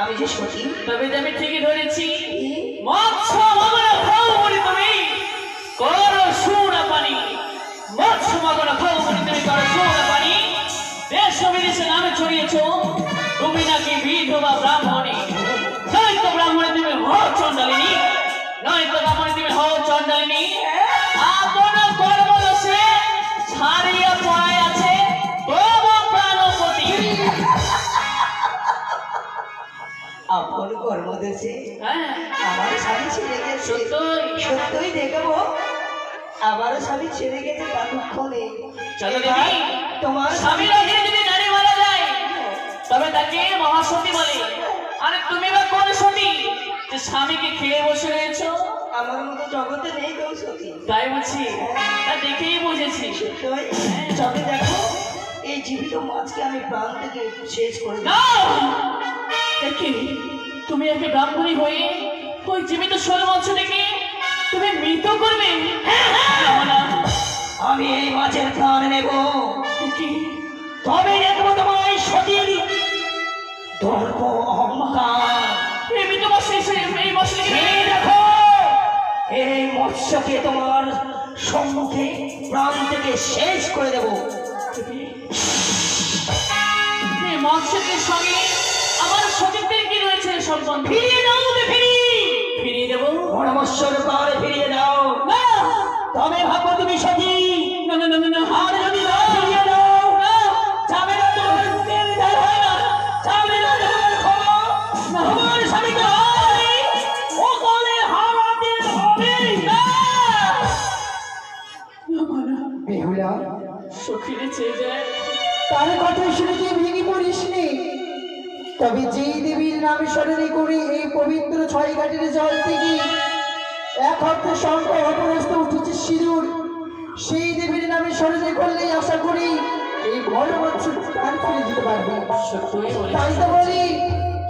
আমি যে সত্যি তবে আমি ঠিকই ধরেছি মা শুনেছ তুমি নাকি বিধবা ব্রাহ্মণী, নয়তো ব্রাহ্মণী তুমি হও চণ্ডালিনী, নয়তো ব্রাহ্মণী তুমি হও চণ্ডালিনী। আপন কর্মদোষে ছাড়িয়া পড়াই আছে তব প্রাণপতি। আপন কর্মদোষে হ্যাঁ আমার স্বামী ছেড়ে গেছে। সত্যই সত্যই দেখাবো আমারও স্বামী ছেড়ে গেছে, তা দুঃখ নেই। চলো দেবী, তোমার স্বামী লোকে যদি নারী মারা যায় তবে তাকে মহাসতী বলে। আরে তুমি বা কোন সতী যে স্বামীকে খেয়ে বসে রয়েছো? আমার মতো জগতে নেই কেউ সতী। তাই বলছি, তা দেখেই বুঝেছি। সত্যই চলে দেখো, এই জীবিত মাছকে আমি প্রাণ থেকে শেষ করে দেব। না, একে তুমি একে ব্রাহ্মণী হয়ে ওই জীবিত সরমৎস থেকে তুমি মৃত করবে? না, আমি এই মাছের প্রাণ নেব, একে তবে দেখবো তোমার সতীর দর্প অহংকার। এই মৃত মাছ এই মাছ এই দেখো, এই মৎস্যকে তোমার সম্মুখে প্রাণ থেকে শেষ করে দেব। এই মৎস্যের সঙ্গে আমার সতীত্বের কি রয়েছে সম্বন্ধ? ফিরিয়ে দাও, ফিরিয়ে দেবো। পরামর্শের পরে ফিরিয়ে দাও, না, তবে ভাবো তুমি সতী। না, না, না, না, না। আর যদি না ফিরিয়ে দাও, যাবে না তোমার মুখের দেখা, যাবে না তোমার ক্ষমা, তোমার স্বামীকে হবে ওখানে হারাতে হবে। বেহুলা, সখীরে চেয়ে যায়। তার কথা শুনে তুই ভেঙে পড়িস নি। তবে যেই দেবীর নামে স্মরণে করে এই পবিত্র ছয় ঘাটের জল থেকে এক অর্থে সংখ্যা অপরস্ত উঠেছে সিঁদুর, সেই দেবীর নামে স্মরণে করলেই আশা করি এই বড় বছর প্রাণ ফিরে দিতে পারবে। সত্যই বলে তাই তো বলি,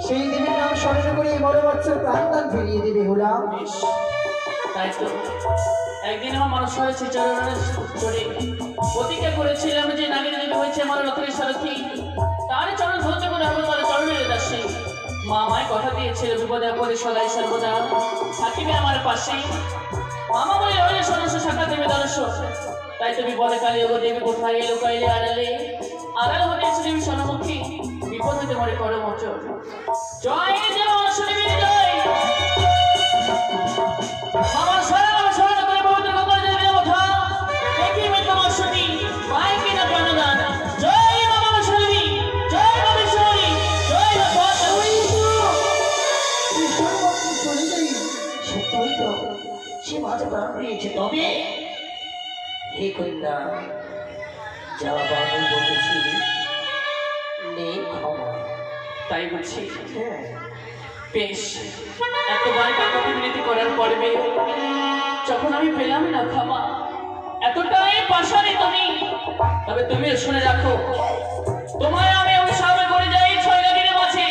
সেই দেবীর নাম স্মরণে করে এই বড় বছর প্রাণ দান ফিরিয়ে দেবে হলা। বেশ, তাই তো একদিন আমার মানুষ হয়েছে চরণের চড়ে প্রতিজ্ঞা করেছিলাম যে নারী যদি হয়েছে আমার রথের সারথি, তার চরণ ধৈর্য করে হবে তার চরণের দাসী। মা আমায় কথা দিয়েছিল বিপদে আপদে সদাই সর্বদা থাকিবে আমার পাশে। মামা বলে রইলে সদস্য শাখা দেবে দর্শ। তাই তো বিপদে কালে ও দেবী কোথায় লুকাইলে আড়ালে, আড়াল হতে শ্রী সন্মুখী বিপদ হতে মরে করো মোচন। জয় দেব অশ্বদেবী জয়। আমার শরণ শরণ করে পবিত্র গঙ্গা জলে ওঠা দেখি মৃত অশ্বতী পাই কিনা প্রাণদান। জয় মামা অশ্বদেবী, জয় মহেশ্বরী, জয় চলে যাই, সত্যই তো সে মাঝে প্রাণ পেয়েছে। তবে হে কন্যা, যাওয়া বাবু বলেছি নে ক্ষমা। তাই বলছি। হ্যাঁ, বেশ, এতবার কাকতি বিনতি করার পরে যখন আমি পেলাম না ক্ষমা, এতটাই পাশানি তুমি, তবে তুমিও শুনে রাখো, তোমায় আমি অভিশাপ করে যাই ছয় নদীর মাঝে।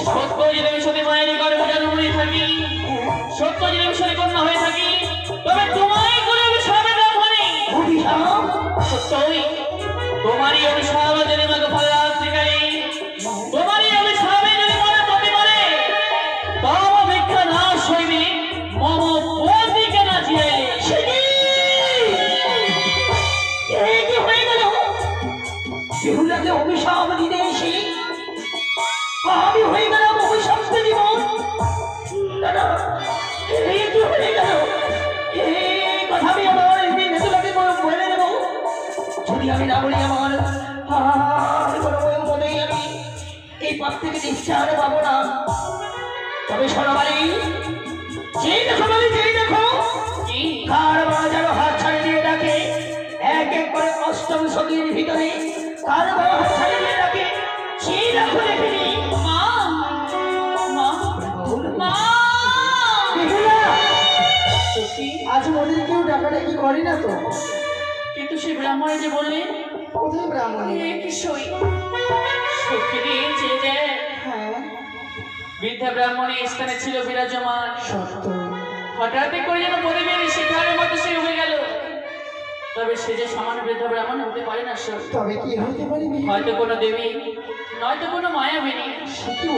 সত্য যদি আমি সতী মায়ের গর্ভে জন্ম নিয়ে থাকি, সত্য যদি আমি সতী কন্যা হয়ে থাকি, তবে তোমায় করে অভিশাপে ব্রাহ্মণী। সত্যই তোমারই অভিশাপ যদি আমাকে ফলে আসতে গেলে, তোমারই অভিশাপে যদি মনে পড়তে পারে, তব ভিক্ষা নাশ হইবে মম পতিকে না জিয়াইলে। কি হয়ে গেল? বেহুলাকে অভিশাপ দিতে এসে আমি হয়ে গেলাম অভিশাপ দিব? না না, এই কি হয়ে গেল? এই কথা আমি আমার ভেতরকে বলে দেবো। যদি আমি না বলি আমার কোনো আমি এই পাপ থেকে নিশ্চার পাবো না। তবে সরবারি যেই দেখো বলি, যেই দেখো কি কার মা যেন হাত ছাড়িয়ে দিয়ে ডাকে, এক এক করে অষ্টম সঙ্গীর ভিতরে কার মা হাত ছাড়িয়ে দিয়ে ডাকে, সেই দেখো দেখিনি। মা, মা, মা। সখী, আজ ওদের কেউ ডাকাডাকি করে না তো? কিন্তু সে ব্রাহ্মণে যে বললেন কোথায় ব্রাহ্মণী? কি সই সখীরে চেয়ে যায়। হ্যাঁ, বৃদ্ধা ব্রাহ্মণী স্থানে ছিল বিরাজমান। সত্য। হঠাৎ করে যেন পরিবেশ শিখারের মতো সে উঠে গেল। তবে সে যে সামান্য বৃদ্ধা ব্রাহ্মণ হতে পারে না সব। তবে কি হতে পারে? হয়তো কোনো দেবী, নয়তো কোনো মায়াবিনী,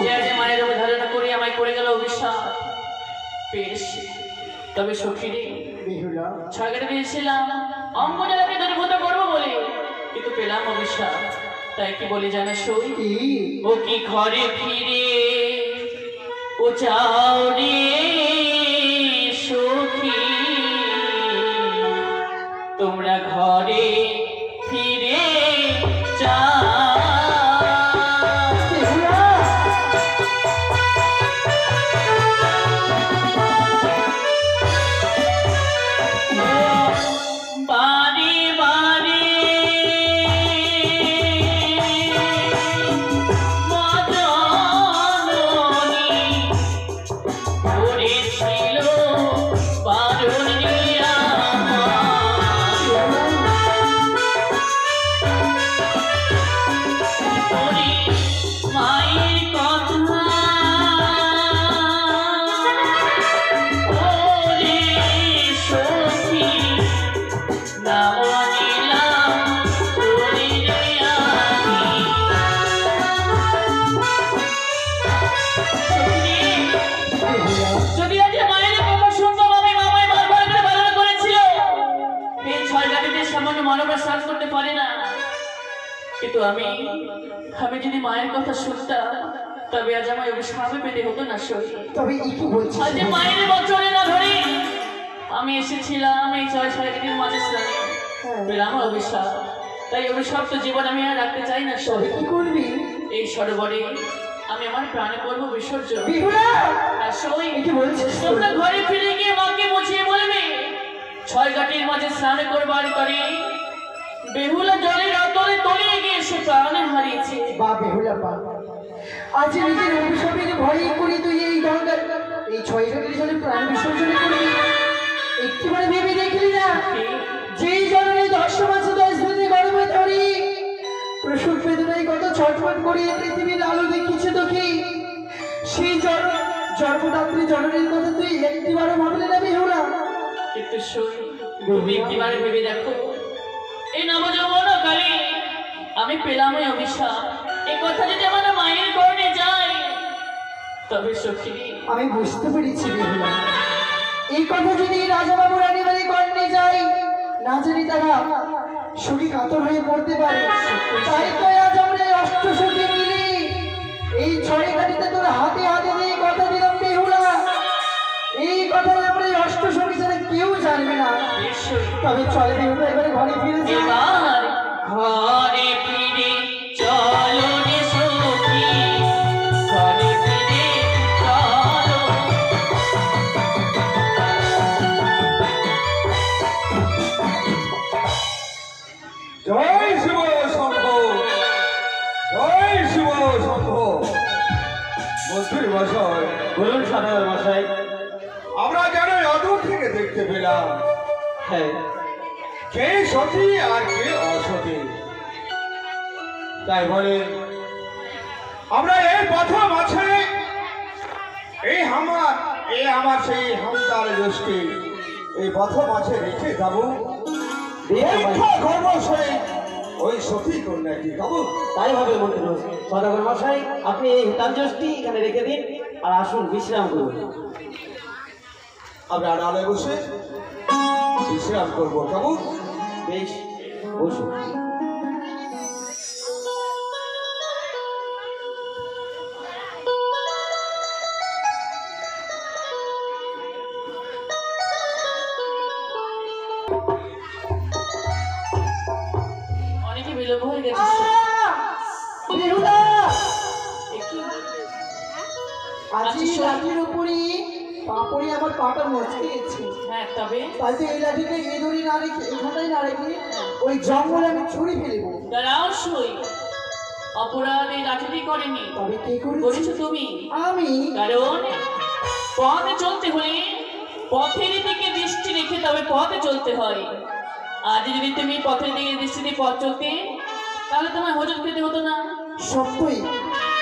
যে যে মায়ের রূপে ধারণা করে আমায় করে গেল অভিশাপ। বেশ, তবে সখীরে বেহুলা, ছয়গাড়ি দিয়েছিলাম অঙ্গজালাকে দুর্ভূত করবো বলে, কিন্তু পেলাম অভিশাপ। তাই কি বলে জানো সই, কি ও কি ঘরে ফিরে ও চাও রে সখী, তোমরা ঘরে ফিরে যাও। বেহুলা, বারে বারে মা জননী করেছিল বারণ রে আমার। মায়ের কথা ওরে সখী না মানিলাম তোরে রে আমি। বেহুলা, যদি আজ মায়ের কথা শুনতাম, আমি মামায় বারবার করে বারণ করেছিল এই ছয় গাড়িতে সামান্য মানবের শ্বাস করতে পারে না, কিন্তু আমি যদি মায়ের কথা শুনতাম তবে আজ আমার অভিশাপে পেতে হতো না সই। তবে কি বলছিস? আজ যে মায়ের বচনে না ধরে আমি এসেছিলাম এই ছয় গাড়ির মাঝে স্থানে, পেলাম অভিশাপ। তাই অভিশপ্ত জীবন আমি আর রাখতে চাই না সই। তবে কি করবি? এই সরোবরে আমি আমার প্রাণে করবো বিসর্জন। বেহুলা, আর সই কি বলছিস? তোমরা ঘরে ফিরে গিয়ে মাকে বুঝিয়ে বলবে ছয় ঘাটির মাঝে স্নান করবার করে বেহুলা জলের অতলে তলিয়ে গিয়ে সে প্রাণে হারিয়েছে। বা বেহুলা বা, আজ নিজের অভিশাপের ভয়ে করে তুই এই গঙ্গার এই 6 ঘাটের জলে প্রাণ বিসর্জন করবি? একটিবার ভেবে দেখলি না যেই জননী 10 মাসে 10 দিনে গর্ভে ধরি প্রসব বেদনায় কত ছটফট করে পৃথিবীর আলো দেখিছে তোকে, সেই জন্মদাত্রী জননীর কথা তুই একটিবারও ভাবলি না বেহুলা? কিন্তু সই তুমি একটিবার ভেবে দেখো, এই নবযৌবনকালে আমি পেলাম এই অভিশাপ, এই কথা যদি আমার মায়ের গর্ভে যায় তবে সখী আমি বুঝতে পেরেছি বেহুলা, এই কথা যদি রাজাবাবু রানীবাড়ি কর্ণে যাই না জানি তারা সুখী কাতর হয়ে পড়তে পারে। তাই তো আজ আমরা এই অষ্টসখী মিলে এই 6 ঘাটিতে তোর হাতে হাতে দিয়ে কথা দিলাম বেহুলা, এই কথা আমরা এই অষ্টসখী ছাড়া কেউ জানবে না। নিশ্চয়ই তবে চলে বেহুলা এবারে ঘরে ফিরে যাই। এবার ঘরে ফিরে চলো রে সখী, ঘরে ফিরে চলো। জয় শিব শম্ভ, জয় শিব শম্ভ। মন্ত্রী মশাই, বলুন সদর মশাই। আমরা যেন অদূর থেকে দেখতে পেলাম হ্যাঁ, কে সতী আর কে অসতী। তাই বলে আমরা এই প্রথম আছে এই আমার সেই হামদার গোষ্ঠী এই প্রথম আছে রেখে যাবো ওই সতী কন্যাটি যাবো। তাই হবে মন্ত্রী সদাগর মশাই। আপনি এই হিতাঞ্জলি এখানে রেখে দিন আর আসুন বিশ্রাম করুন। আমরা আড়ালে বসে বিশ্রাম করবো, কেমন? বেশ, বসুন। অনেকে বিলম্ব হয়ে গেছে। বেহুলা, এ কি? আজ আচ্ছা, এই শোন। লাঠির উপরই পাপড়ি আমার পাটা মচকে গেছে। হ্যাঁ তবে তাই তো এই লাঠিটা এই দড়ি না রেখে এখানটাই না রেখে ওই জঙ্গলে আমি ছুরি ফেলবো। দাঁড়াও সই, অপরাধ এই লাঠিটি করেনি, তবে কে করেছে? করেছো তুমি। আমি। কারণ পথে চলতে হলে পথের দিকে দৃষ্টি রেখে তবে পথে চলতে হয়। আজ যদি তুমি পথের দিকে দৃষ্টি দিয়ে পথ চলতে তাহলে তোমার হোঁচট খেতে হতো না। সত্যই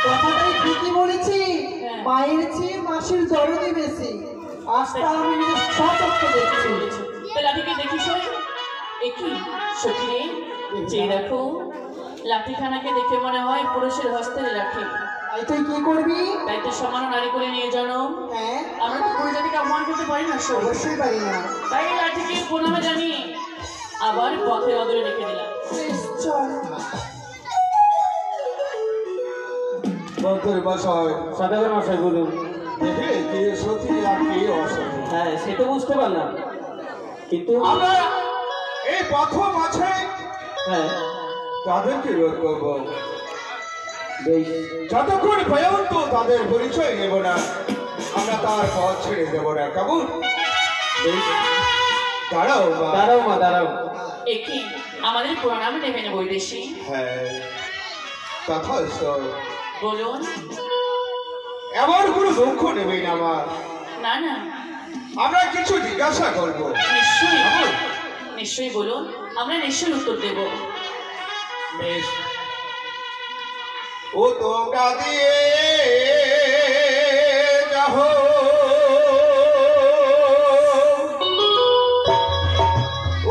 কথাটাই ঠিকই বলেছি। হ্যাঁ। মায়ের চেয়ে মাসির দরদই বেশি। আজটা আমি নিজের সচক্ষে দেখছি। বলেছো তাই লাঠিকে দেখিস একই সখী যে দেখো লাঠিখানাকে দেখে মনে হয় পুরুষের হস্তের লাঠি। তাই তুই কি করবি? তাই তো সমান নারী করে নিয়ে জানো হ্যাঁ, আমরা তো পুরো জাতিকে অপমান করতে পারি না সই। অবশ্যই পারি না। তাই এই লাঠিকে প্রণামে জানি আবার পথের অদূরে রেখে দিলাম। বেশ, চল। মন্ত্রী মশাই সদাগর মশাই বলুন। দেখে কে সতী আর কে অসতী। হ্যাঁ সে তো বুঝতে পারলাম, কিন্তু আমরা এই পথ মাঝে হ্যাঁ তাদেরকে রোধ করবো। বেশ, যতক্ষণ পর্যন্ত তাদের পরিচয় নেব না আমরা তার পথ ছেড়ে দেব না। কেমন? বেশ, দাঁড়াও মা। দাঁড়াও মা দাঁড়াও। একে আমাদের প্রণাম নেবেন বৈদেশী। হ্যাঁ তথাস্ত। বলুন। এমন কোনো দুঃখ নেবেন আমার। না না, আমরা কিছু জিজ্ঞাসা করবো। নিশ্চয়ই কেমন? নিশ্চয়ই বলুন, আমরা নিশ্চয়ই উত্তর দেব। বেশ। ও তোমরা দিয়ে যাহ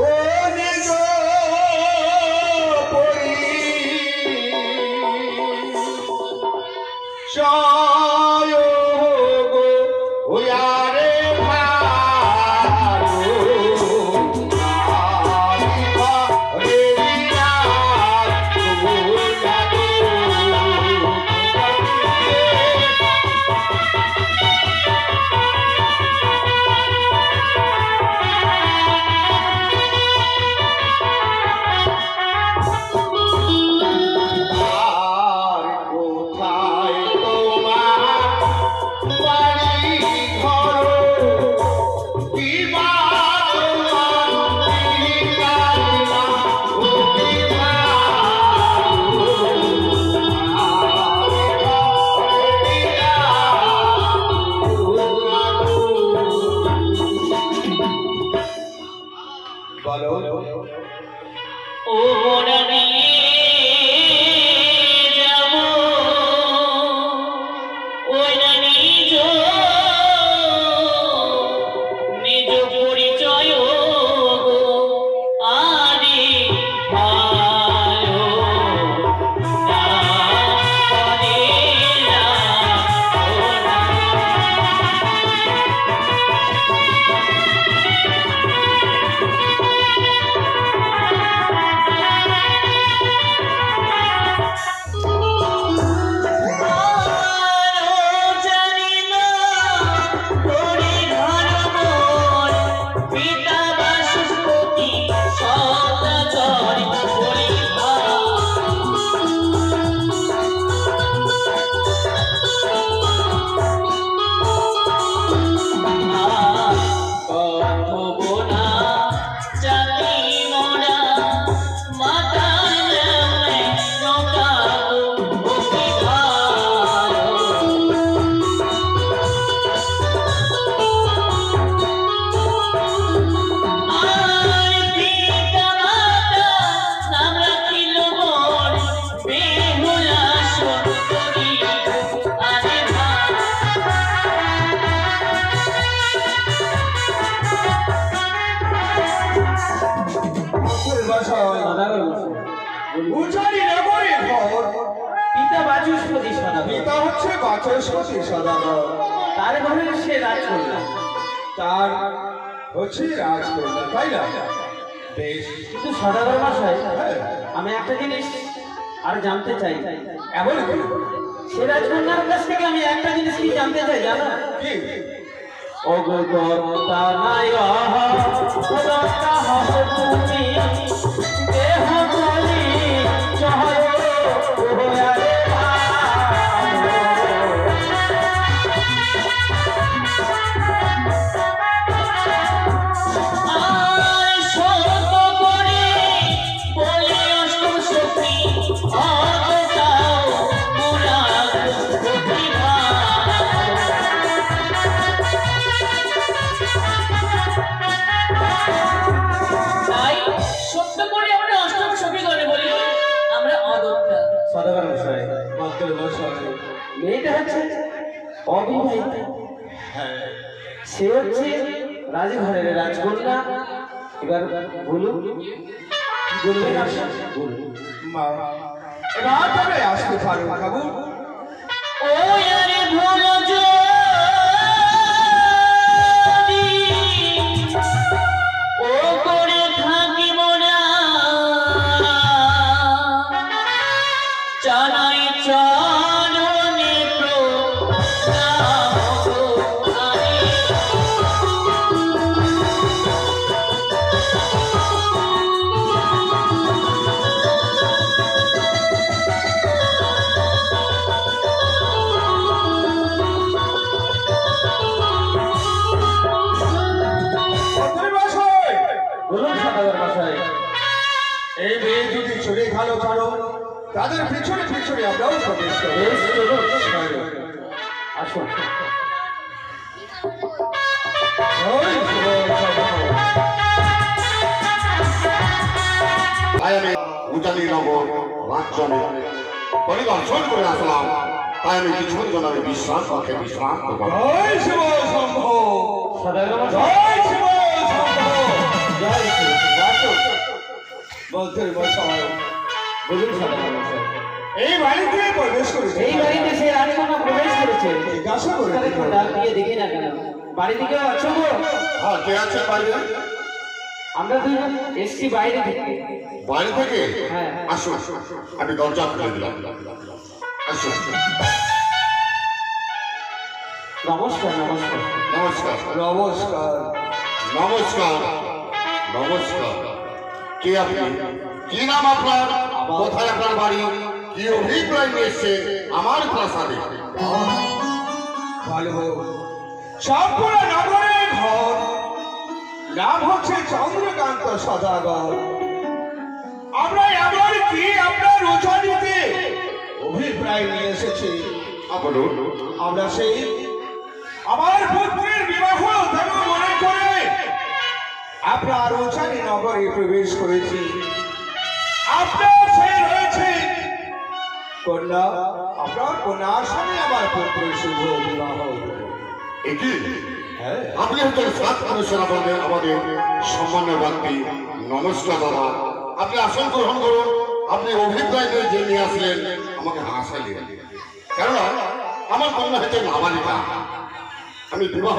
ও নিজ পরি সয়োগ ওয়ারে উজানি নগরে ঘর। পিতা বাচস্পতি সদাগর, পিতা হচ্ছে বাচস্পতি সদাগর, তার ঘরে সে রাজকন্যা। তার হচ্ছে রাজকন্যা, তাই না? বেশ। কিন্তু সদাগর মশাই, হ্যাঁ, আমি একটা জিনিস আর জানতে চাই। এমন কি? সে রাজকন্যার কাছ থেকে আমি একটা জিনিস কি জানতে চাই জানো? কি? অগতা নাই অগতা হস তুমি দেহ বলি চহর ওয়ারে সদাগর মশাই, মাত্র মশাই। মেয়েটা হচ্ছে অবিবাহিত, হ্যাঁ, সে হচ্ছে রাজঘরের রাজকন্যা। এবার বলুন কি বলবেন আপনি? বলুন। মা এবার তবে আসতে পারো বাবু। ও আরে ভোলো ও করে থাকিব না জানাই চরণে তাদের পিছনে পিছনে আমরাও প্রবেশ করব। বেশ, চলুন। আসুন। ওই শুভ সভা। তাই আমি উজানি নগর রাজ্যে পরিদর্শন করে আসলাম। তাই আমি কিছুর জন্য আমি বিশ্রাম করবো। জয় শিব শম্ভ, সদাগর মশাই, জয় শিব শম্ভ। জয় শ্রী আসুন। বলতে মশাই, বলুন সদাগর মশাই। এই বাড়িতে প্রবেশ করেছে। এই বাড়িতে সেই রাজকন্যা প্রবেশ করেছে। জিজ্ঞাসা করে তাহলে একটু ডাক দিয়ে দেখি না কেন? বাড়ি থেকে আছো গো? হ্যাঁ, কে আছে বাইরে? আমরা দুজন এসছি বাইরে থেকে। বাড়ি থেকে? হ্যাঁ। আসুন, আমি দরজা খুলে দিলাম। আসুন। নমস্কার, নমস্কার। নমস্কার, নমস্কার। নমস্কার, নমস্কার। কে আপনি? কি নাম আপনার? কোথায় আপনার বাড়ি? কি অভিপ্রায় নিয়ে এসছে আমার প্রাসাদে? ভালো, চাঁদপুরা নগরের ঘর, নাম হচ্ছে চন্দ্রকান্ত সদাগর। আমরা এবার কি আপনার উজানিতে অভিপ্রায় নিয়ে এসেছি। বলুন। আমরা সেই আমার পুত্রের বিবাহ ধর্ম মনে করে আপনার উজানি নগরে প্রবেশ করেছি। আপনার সেই রয়েছে কন্যা, আপনার কন্যার সঙ্গে আমার পুত্রের শুভ বিবাহ। এটি হ্যাঁ, আপনি হচ্ছেন সাত মানুষের আমাদের সম্মানের ব্যক্তি। নমস্কার দাদা, আপনি আসন গ্রহণ করুন। আপনি অভিপ্রায় যে নিয়ে আসলেন আমাকে হাসাইলেন, কেননা আমার কন্যা হচ্ছে নাবালিকা। আমি বিবাহ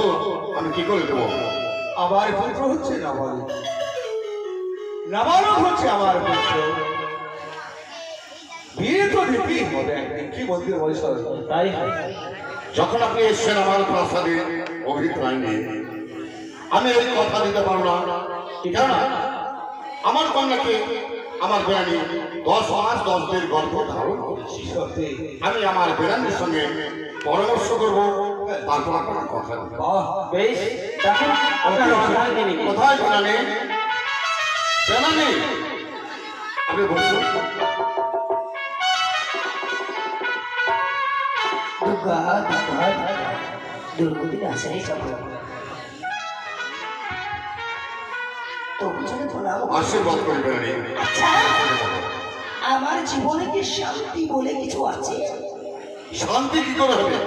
আমি কি করে দেবো? আমার পুত্র হচ্ছে নাবালক, নাবালক হচ্ছে আমার পুত্র। বিয়ে তো দিতেই হবে একদিন, কি বলতে বয়স হবে। তাই যখন আপনি এসছেন আমার প্রাসাদে অভিপ্রায় নিয়ে, আমি এই কথা দিতে পারবো না, কেননা আমার কন্যাকে আমার বেড়ানি 10 মাস 10 দিন গর্ভ ধারণ করেছি। সত্যি, আমি আমার বেড়ানির সঙ্গে পরামর্শ করব, তারপর আপনার কথা বলবো। বাহ, বেশ, দেখুন আপনার অর্ডার দিন। কোথায় বেড়ানি? বেড়ানি, আপনি বলুন। দুর্গা দুর্গা দুর্গতির আশাই সব তবু যেন প্রণাম। আশীর্বাদ করি বেড়ানি। আচ্ছা, আমার জীবনে কি শান্তি বলে কিছু আছে? শান্তি কি করে হবে?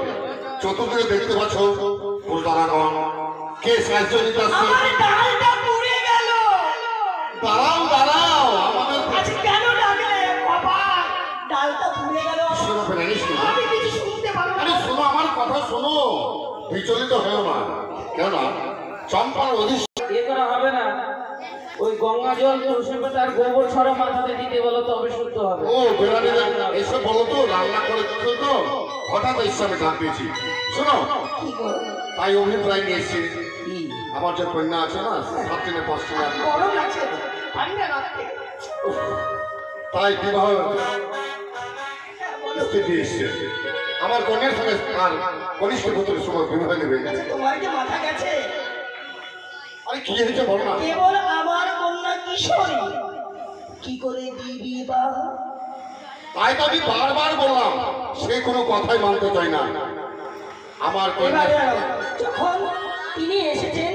চতুর্দিকে দেখতে পাচ্ছ প্রজারাগণ কে সাহায্য নিতে আসছে। আমার ডালটা পুড়ে গেল। দাঁড়াও দাঁড়াও, আমাদের আচ্ছা, কেন ডাকলে বাবা? ডালটা পুড়ে গেল, শোনো বেড়ানি, শোনো। আমি কিছু শুনতে পারবো আরে না। শোনো, আমার কথা শোনো, বিচলিত হয়েও না। কেননা চম্পার অধিষ্ঠান এ করা হবে না। ওই গঙ্গা জল তুলসী পাতা আর গোবর ছড়া মাথাতে দিতে বলো, তবে শুদ্ধ হবে। ও বেড়ানি এসে বলো তো, রান্না করে দিচ্ছ তো, হঠাৎ হিসাবে ডাক দিয়েছি। শোনো, কি গো? তাই অভিপ্রায় নিয়ে এসেছি। কি? আমার যে কন্যা আছে না, 7 দিনে 5 দিনে, গরম লাগছে, ঠান্ডা লাগছে। তাই বিবাহ স্থিতি এসছে। আমার কন্যার সঙ্গে তার কনিষ্ঠ পুত্রের সময় বিবাহ নেবে। তোমার কি মাথা গেছে? আরে কি হয়েছে বলো না। কেবল আমার কন্যা কিশোরী, কি করে দিবি বা? তাই তো আমি বারবার বললাম, সে কোনো কথাই মানতে চায় না। আমার কন্যা এবারে যখন তিনি এসেছেন,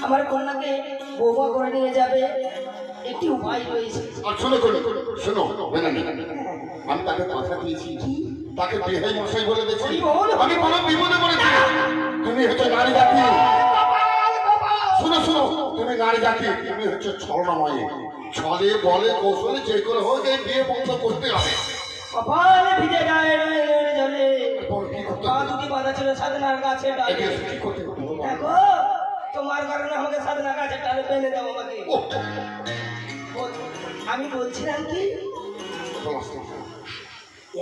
আমার কন্যাকে বৌমা করে নিয়ে যাবে, একটি উপায় রয়েছে। আর শোনো শোনো বেনানি, আমি তাকে কথা দিয়েছি, তাকে বেহাই মশাই বলে দিয়েছি। আমি কোনো বিপদে পড়েছি। তুমি হচ্ছে নারী জাতি। শোনো শোনো, তুমি নারী জাতি, তুমি হচ্ছে ছলনাময়ী। ছলে বলে কৌশলে যে করে হোক এই বিয়ে বন্ধ করতে হবে। কপালে ভিজে যায় নয়নের জলে, এরপর কি করতে পা হবে? দুটি বাঁধা ছিল সাধনার গাছে ডালে। একে কি করতে হবে? দেখো, তোমার কারণে আমাকে সাধনা গাছের ডালে বেঁধে দাও আমাকে। ও, আমি বলছিলাম কি, সমস্ত।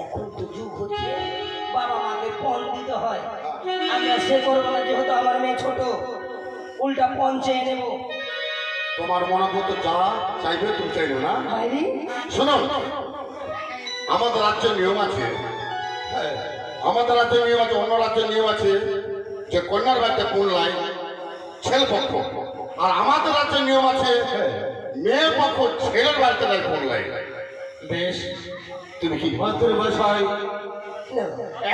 এখন তো যুগ হচ্ছে, বাবা মাকে পণ দিতে হয়। আমরা সে করবো না, যেহেতু আমার মেয়ে ছোট, উল্টা পণ চেয়ে নেবো। তোমার মনে করতো যা চাইবে তুমি চাইবে না। বাইরে শোনো, আমাদের রাজ্যের নিয়ম আছে, আমাদের রাজ্যের নিয়ম আছে, অন্য রাজ্যের নিয়ম আছে যে কন্যার বাড়িতে কোন লাই ছেলে পক্ষ, আর আমাদের রাজ্যের নিয়ম আছে মেয়ে পক্ষ ছেলের বাড়িতে লাই কোন লাই। বেশ, তুমি কি মন্ত্রী মশাই না,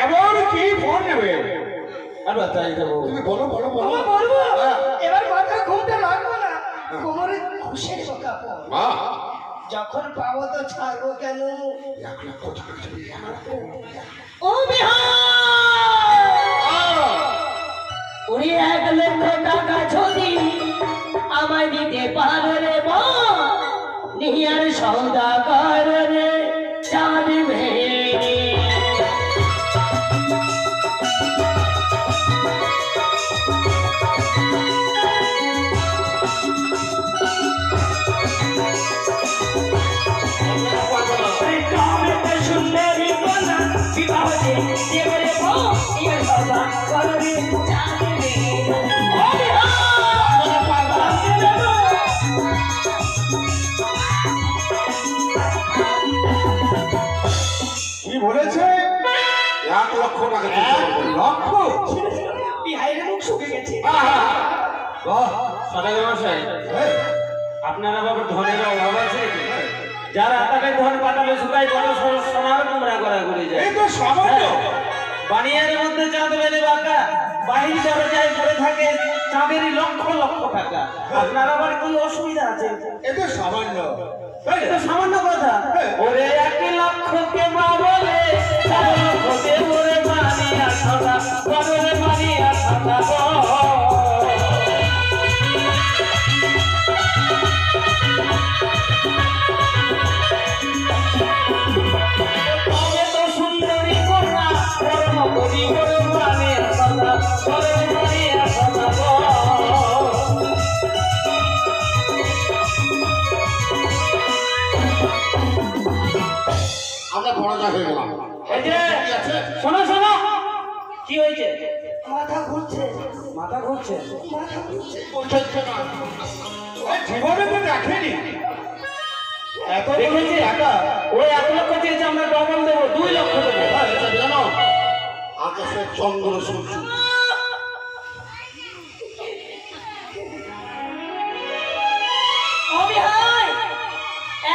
এমন কি ফোন নেবে? আমরা তাই দেবো। তুমি বলো বলো বলো বাবা বলবো হ্যাঁ। এবার মাথায় ঘুমটা রাখবো না, কোমরে ঘুষে দেবো কাপড়। মা যখন পাবো তো ছাড়বো কেন? 1 লক্ষ টাকা চাই। ও বিহার, ওরে 1 লক্ষ টাকা যদি আমায় দিতে পারো রে মা, নিহার সওদাগর রে চাঁদ ভেঙে। সুন্দরী কন্যা বিবাহ দেবরে বউ, নিহার সওদাগর রে চাঁদ ভেঙে। ও বিহার, কি বলেছে? 1 লক্ষ টাকা দিতে 1 হবে। লক্ষ? বিহারের মুখ শুকে গেছে। বাহ! সদাগর মশাই, হ্যাঁ, আপনারা বাবার ধনের অভাব আছে নাকি? যারা তাকে ধন পাঠালে শুকাই বড় সোনার কুমড়া করা করে যায়। এই তো সামান্য। বানিয়ার মধ্যে চাঁদ বেলে বাঁকা, বাহির দরজায় পড়ে থাকে চাঁদেরই লক্ষ লক্ষ টাকা। আপনার আবার কোনো অসুবিধা আছে? এ তো সামান্য, তাই এটা না? সামান্য কথা। ওরে 1 লক্ষকে বাবলে 4 লক্ষকে ওরে মানিয়া সদা, বড়রে মানিয়া সদা গো। তবে তো সুন্দরী কন্যা কর্ম করি ওরে মানিয়া সদা, বড়রে মানিয়া সদা গো। আমরা পরাজয় হয়ে গেলাম। এই যে, কি আছে? শোনো শোনো, কি হয়েছে? মাথা ঘুরছে, মাথা ঘুরছে? মাথা ঘুরছে। পৌঁছাচ্ছে না। ওই জীবনে তো দেখেনি এত বড় দেখেছি টাকা। ওই 1 লক্ষ চেয়েছে, আমরা ডবল দেবো, 2 লক্ষ দেবো। এটা জানো আকাশে চন্দ্র সূর্য ও বিহার,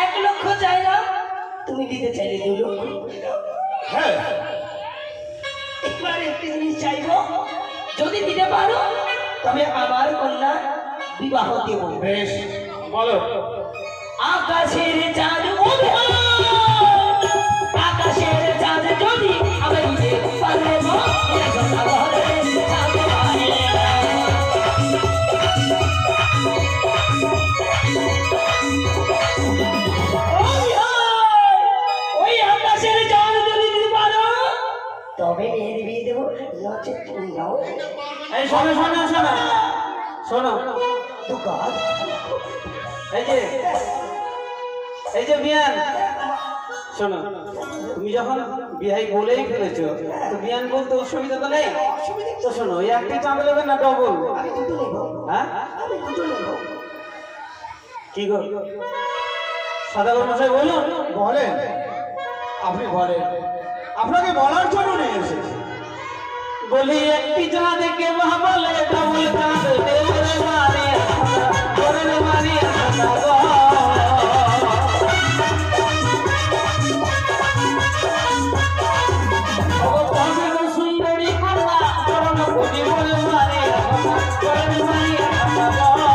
1 লক্ষ চাইলাম, তুমি দিতে চাইলে 2 লক্ষ। হ্যাঁ, এবার একটি জিনিস চাইবো, যদি দিতে পারো তবে আমার কন্যা বিবাহ দেব। বেশ, বলো। আকাশের চাঁদ, ও বিহার, আকাশের চাঁদ যদি আমি দিতে পারবো, এ কথা বলে চাঁদ ভাই। ও বিহার, ওই আকাশের চাঁদ যদি দিতে পারো তবে মেয়ের বিয়ে দেবো, নচেৎ নাও। এই শোনো শোনো শোনো শোনো, দুকান এই যে বিয়ান, শোনো, তুমি যখন বিহাই বলেই ফেলেছো তো বিয়ান বলতে অসুবিধা তো নেই। তো শোনো, ওই 1টি চাঁদ নেবে না ডবল? আমি দুটো নেবো, হ্যাঁ, আমি দুটো নেবো। কি গো সদাগর মশাই বলুন। বলেন, আপনি বলেন, আপনাকে বলার জন্য নিয়ে এসেছি। বলি 1টি চাঁদকে ভাবলে ডবল চাঁদ দেবরে মারিয়া সদা, বড়রে মারিয়া সদা গো। ও তবে তো সুন্দরী কন্যা চরণ কোটি বলে মারিয়া সদা, বড়রে মারিয়া সদা গো।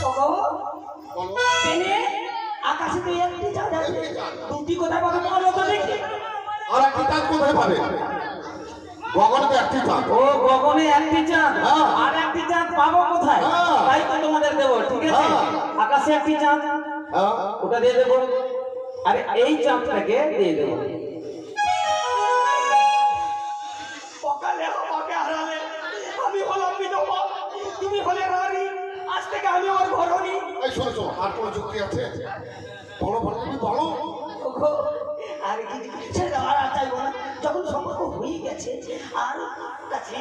বলো। পেনে আকাশে তো একটি চাঁদ আছে, দুটি কোথায় পাবো বলো তো দেখি। আর একটি চাঁদ কোথায় পাবে? গগনে তো একটি চাঁদ। ও গগনে 1টি চাঁদ, হ্যাঁ। আর 1টি চাঁদ পাবো কোথায়? হ্যাঁ। তাই তো তোমাদের দেবো, ঠিক আছে? হ্যাঁ। আকাশে 1টি চাঁদ, হ্যাঁ। ওটা দিয়ে দেবো, আর এই চাঁদটাকে দিয়ে দেবো। সকালে আমাকে হারালে, আমি হলাম বিধবা, তুমি হলে রানী, আজ থেকে আমি আমার ঘরণী। এই শোনো শোনো, আর কোনো যুক্তি আছে? বলো বলো, তুমি বলো। ওগো, আর কিছু ছেড়ে দাও, আর চাইবো না, যখন সম্পর্ক হয়ে গেছে আর কাছে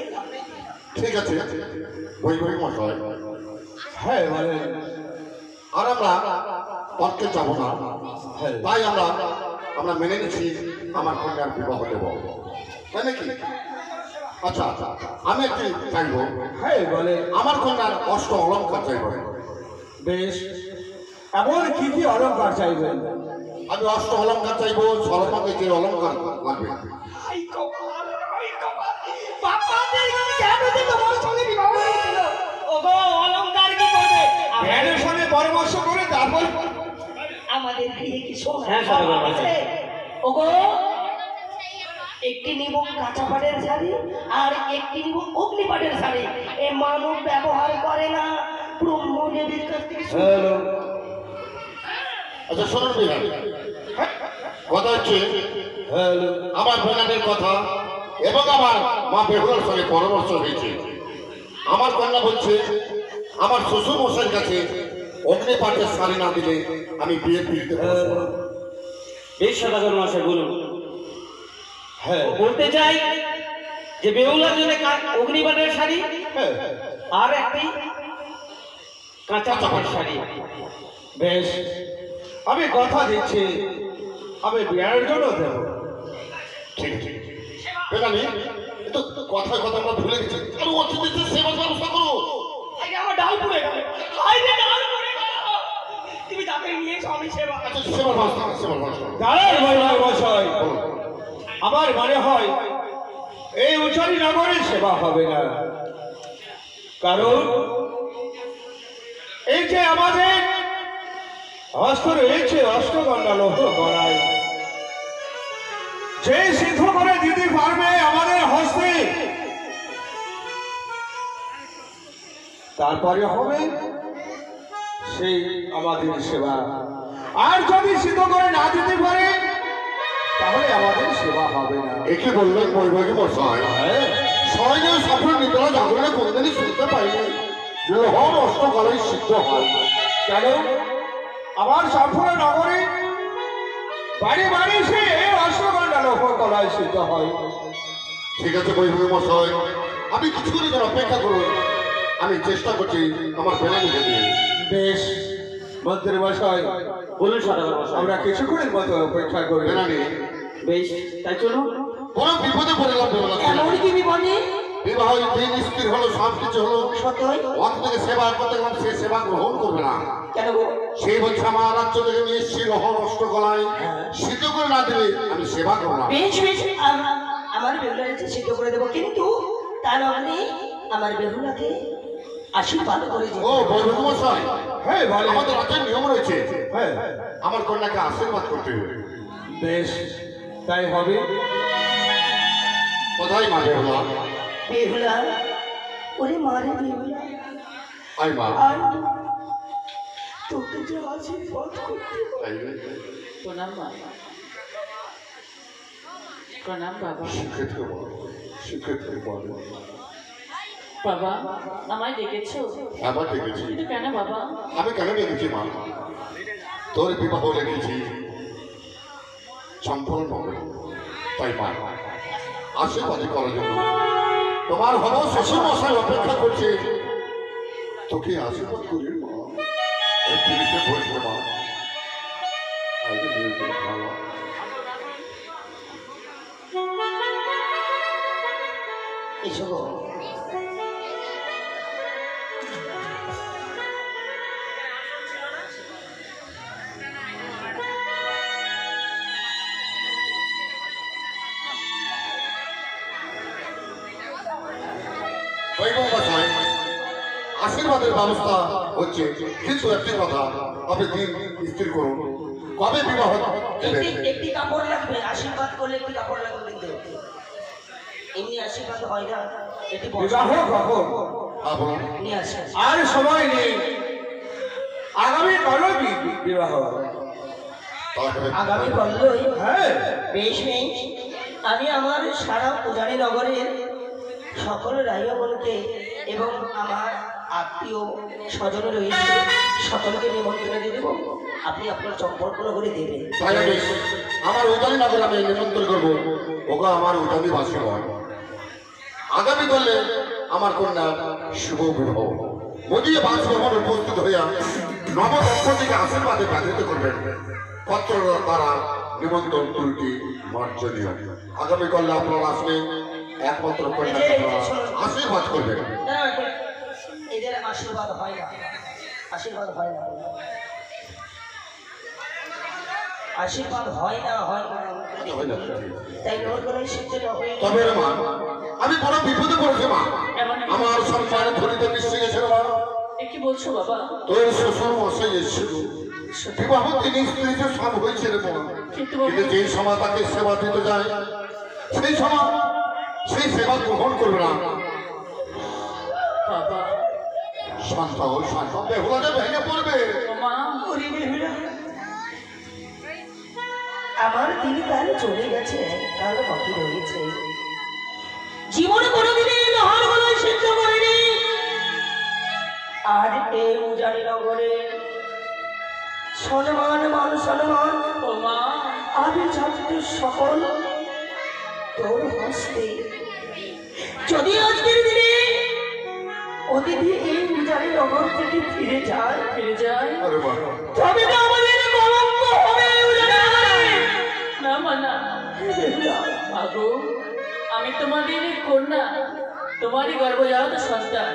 ঠিক আছে, বই বই মশাই। হ্যাঁ, বলেন। আর আমরা পথকে যাবো না, হ্যাঁ। তাই আমরা মেনে নিচ্ছি আমার কন্যার বিবাহ দেব, তাই নাকি? আচ্ছা আমি একটি চাইবো, হ্যাঁ বলে। আমার কন্যার অষ্ট অলঙ্কার চাইবো। বেশ, এমন কি কি অলঙ্কার চাইবেন? আমি অষ্ট অলঙ্কার চাইবো, সর্বাঙ্গে যে অলঙ্কার লাগবে। হাই কপাল, হাই কপাল। বাবাদের কেন দিল তোমার সঙ্গে বিবাহ হয়েছিল? ওগো অলংকার কি করবে? জ্ঞানের সঙ্গে পরামর্শ করে তারপর আমাদের গৃহে কি সোনা হ্যাঁ, সদাগর মশাই। আছে? ওগো একটি নিব কাঁচা পাটের শাড়ি আর একটি নিব অগ্নিপাটের শাড়ি। এ মানব ব্যবহার করে না, ব্রহ্মদেবের কাছ থেকে শুনে। আচ্ছা শুনুন বিহার, কথা হচ্ছে আমার বোনাদের কথা এবং আমার মা বেহুলার সঙ্গে পরামর্শ হয়েছে। আমার কন্যা বলছে আমার শ্বশুর মশাইয়ের কাছে অগ্নিপাঠের শাড়ি না দিলে আমি বিয়ে দিতে পারবো না। বেশ সদাগর মশাই বলুন। হ্যাঁ বলতে চাই যে বেহুলার জন্য অগ্নিবাণের শাড়ি হ্যাঁ আর একটি কাঁচা পাটের শাড়ি। বেশ, আমি কথা দিচ্ছি আমি বিয়ের জন্য দেব। ঠিক ঠিক বেদানি, তো কথায় কথা আমরা ভুলে গেছি। আরো অতিথিদের সেবার ব্যবস্থা করো। আরে আমার ডাল পড়ে গেল, আরে ডাল পড়ে গেল। তুমি তাকে নিয়ে এসো, আমি সেবা। আচ্ছা সেবার ব্যবস্থা করো, সেবার ব্যবস্থা করো। দাঁড়ান মহিলা মশাই, বলুন। আমার মনে হয় এই উচারি নগরের সেবা হবে না, কারণ এই যে আমাদের হস্ত রয়েছে অষ্টগন্ধা লৌহ গড়াই, যে সিদ্ধ করে দিতে পারবে আমাদের হস্তে তারপরে হবে সেই আমাদের সেবা। আর যদি সিদ্ধ করে না দিতে পারে তাহলে আমাদের সেবা হবে না। একে বললেন বৈভাগী মশাই, হ্যাঁ, স্বয়ং সাফল্য নিতলা জাগরণে কোনদিনই শুনতে পাইনি লোহর অষ্টকলাই সিদ্ধ হয়। কেন আমার সাফল্য নগরে বাড়ি বাড়ি সে অশ্বগন্ধা লৌহ গড়াই সিদ্ধ হয়। ঠিক আছে বৈভাগী মশাই, আমি কিছুক্ষণের জন্য অপেক্ষা করুন। আমি চেষ্টা করছি আমার বেলানিকে দিয়ে। বেশ মন্ত্রী মশাই, বলুন সদাগর মশাই। আমরা কিছুক্ষণের মতো অপেক্ষা করি। বেলানি, বেশ, তাই চলুন। বড় বিপদে পড়লাম বেলা। এমন কি বিপদে? বিবাহ দিন স্থির হলো, সব কিছু হলো, সত্যই? অত থেকে সেবা করতে গেলাম, সে সেবা গ্রহণ করবে না। কেন গো? সেই বলছে আমার রাজ্য থেকে নিয়ে এসেছি লোহর অষ্টকলাই সিদ্ধ করে না দিলে আমি সেবা করলাম। বেশ বেশ, আমার বেহুলাকে সিদ্ধ করে দেবো, কিন্তু তার মানে আমার বেহুলাকে আশীর্বাদ করে ও দেবো। বৈভাগী মশাই, হ্যাঁ বলে। আমাদের রাজ্যের নিয়ম রয়েছে, হ্যাঁ আমার কন্যাকে আশীর্বাদ করতে হবে। বেশ, তাই হবে। কোথায় মা বেহুলা? বেহুলা, ওরে মারে বেহুলা, আই মা। আর তোকে যে আশীর্বাদ করতে হবে। তাই রে? প্রণাম মা, প্রণাম বাবা। শিক্ষিত বল, শিক্ষিত বল। বাবা আমায় ডেকেছো? আবার দেখেছি। কিন্তু কেন বাবা? আমি কেন দেখেছি মা? তোর বিবাহ লেগেছি সম্পূর্ণ হবে, তাই মা আশীর্বাদ করার জন্য তোমার হবো শ্বশুর মশাই অপেক্ষা করছে। তোকে আশীর্বাদ করি মা। এই পিড়িতে বসবে মা। আগে বিয়েতে ভালো। এসো গো। বৈভব মশাই, আশীর্বাদের ব্যবস্থা হচ্ছে, কিন্তু একটি কথা, আপনি দিন স্থির করুন, কবে বিবাহ দেবেন? একটি কাপড় লাগবে, আশীর্বাদ করলে একটি কাপড় লাগবে, কিন্তু এমনি আশীর্বাদ হয় না। একটি বিবাহ কখন? বলুন। নিয়ে আসে। আর সময় নেই, আগামী কালই বিবাহ। তারপরে আগামী বললই হ্যাঁ বেশ বেশ, আমি আমার সারা উজানি নগরের সকল রাইয়াগণকে এবং আমার আত্মীয় স্বজন রয়েছে সকলকে নিমন্ত্রণ দিয়ে দেবো। আপনি আপনার সম্পর্ক করে দেবেন। তাই আমি আমার উজানি নগর আমি নিমন্ত্রণ করবো। ওগো আমার উজানি বাসী হয়, আগামী করলে আমার কন্যা শুভ বিবাহ মজিয়ে বাসভবন উপস্থিত হইয়া নব দম্পতিকে আশীর্বাদে ব্যাধিত করবেন। পত্র দ্বারা নিমন্ত্রণ ত্রুটি মার্জনীয়। আগামী করলে আপনারা আসবেন, একমাত্র কন্যা আশীর্বাদ করবেন। এদের আশীর্বাদ হয় না, আশীর্বাদ হয় না, আশীর্বাদ হয় না, হয় না। তাই লোক করে শিখতে হবে। তবে রে মা, আমি বড় বিপদে পড়েছি মা। আমার সংসারে ধরিতে মিশে গেছে রে মা। এ কি বলছো বাবা? তোর শ্বশুর মশাই এসেছিল, বিবাহ 3 স্ত্রীতে সব হয়েছে রে মা। কিন্তু কিন্তু যে সময় তাকে সেবা দিতে যায়, সেই সময় সেই সেবা গ্রহণ করবে না। বাবা, শান্ত হও, শান্ত হও, বেহুলাটা ভেঙে পড়বে। মা, ওরে বেহুলা, আমার দিনকাল চলে গেছে, কাল বাকি রয়েছে। জীবনে কোনোদিনই লোহার গলায় সিদ্ধ করিনি। আজ এই উজানি নগরে সম্মান মান সম্মান ও মা, আমি ছাত্র সকল তোর হস্তে। যদি আজকের দিনে অতিথি এই উজানি নগর থেকে ফিরে যায়, ফিরে যাই। আরে মা, তবে তো আমাদের কলঙ্ক হবে উজানি নগরে। না মা, না। আগো, আমি তোমাদেরই কন্যা, তোমারই গর্ভজাত সন্তান।